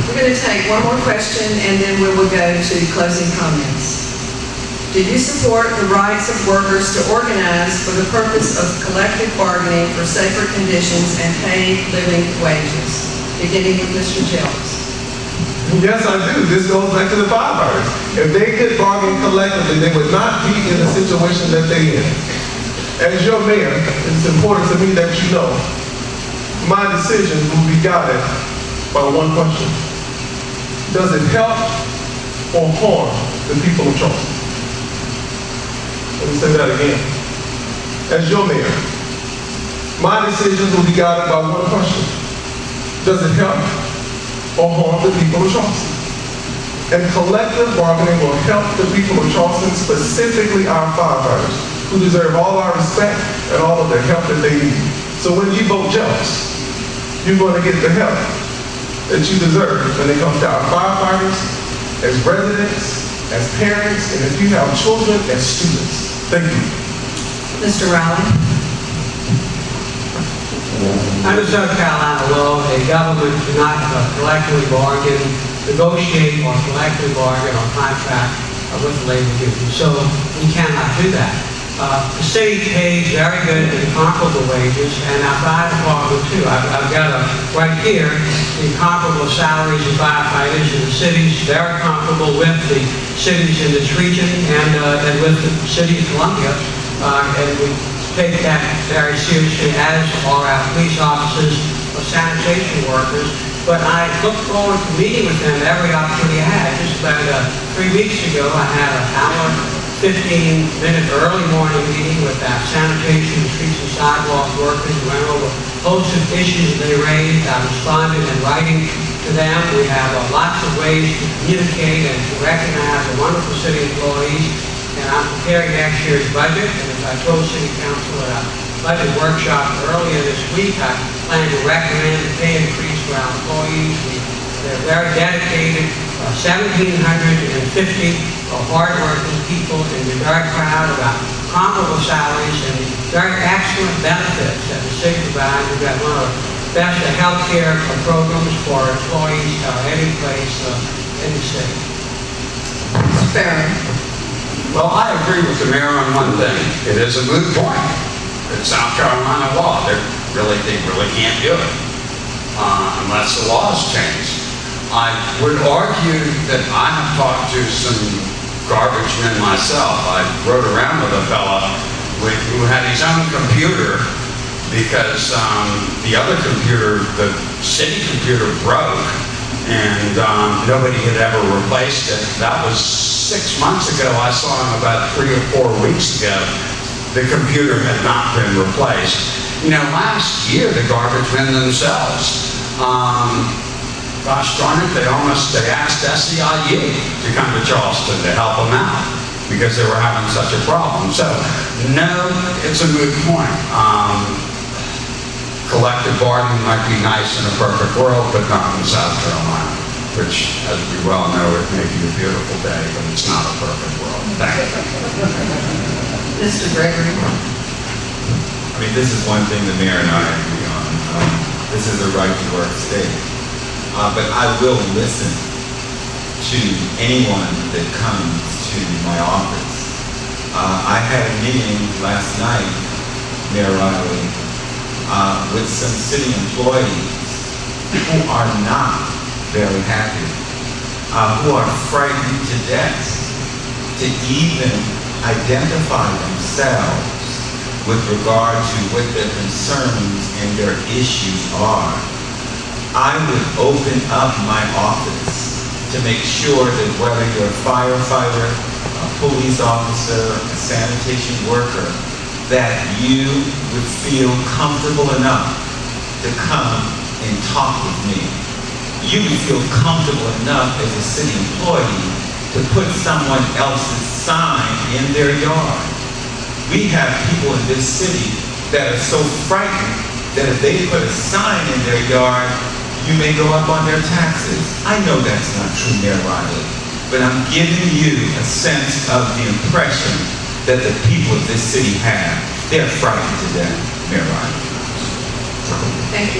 We're going to take one more question and then we will go to closing comments. Do you support the rights of workers to organize for the purpose of collective bargaining for safer conditions and paid living wages? Beginning with Mr. Jelks. Yes, I do. This goes back to the firefighters. If they could bargain collectively, they would not be in the situation that they're in. As your mayor, it's important to me that you know my decisions will be guided by one question. Does it help or harm the people of Charleston? Let me say that again. As your mayor, my decisions will be guided by one question. Does it help or harm the people of Charleston? And collective bargaining will help the people of Charleston, specifically our firefighters, who deserve all our respect and all of the help that they need. So when you vote Jelks, you're going to get the help that you deserve when it comes to our firefighters, as residents, as parents, and if you have children, as students. Thank you. Mr. Riley. Under South Carolina law, a government cannot collectively bargain, negotiate, or collectively bargain or contract with the labor union. So we cannot do that. The city pays very good and comparable wages, and our fire department too. I've got right here the comparable salaries of firefighters in the cities, very comparable with the cities in this region and with the city of Columbia. And we take that very seriously, as are our police officers or sanitation workers. But I look forward to meeting with them every opportunity I had. Just about 3 weeks ago, I had an hour, 15-minute early morning meeting with our sanitation, streets and sidewalk workers. We went over a host of issues they raised. I responded in writing to them. We have lots of ways to communicate and to recognize the wonderful city employees. And I'm preparing next year's budget. And as I told City Council at a budget workshop earlier this week, I plan to recommend a pay increase for our employees. They're very dedicated, 1,750 hard-working people, and we're very proud about comparable salaries and very excellent benefits that the city provides. We've got one of the best health care programs for employees any place in the city. Mr. Farron. Well, I agree with the mayor on one thing. It is a moot point. It's South Carolina law. They really can't do it unless the law is changed. I would argue that I have talked to some garbage men myself. I rode around with a fella who had his own computer because the other computer, the city computer, broke, and nobody had ever replaced it. That was 6 months ago. I saw him about 3 or 4 weeks ago. The computer had not been replaced. You know, last year, the garbage men themselves, gosh darn it, they asked SEIU to come to Charleston to help them out because they were having such a problem. So, no, it's a moot point. Collective bargaining might be nice in a perfect world, but not in South Carolina, which, as we well know, it may be a beautiful day, but it's not a perfect world. Thank you. Mr. Gregory. I mean, this is one thing the mayor and I agree on. This is a right to work state. But I will listen to anyone that comes to my office. I had a meeting last night, Mayor Riley, with some city employees who are not very happy, who are frightened to death to even identify themselves with regard to what their concerns and their issues are. I would open up my office to make sure that whether you're a firefighter, a police officer, a sanitation worker, that you would feel comfortable enough to come and talk with me. You would feel comfortable enough as a city employee to put someone else's sign in their yard. We have people in this city that are so frightened that if they put a sign in their yard, you may go up on their taxes. I know that's not true, Mayor Riley, but I'm giving you a sense of the impression that the people of this city have. They're frightened to death, Mayor Riley. Thank you.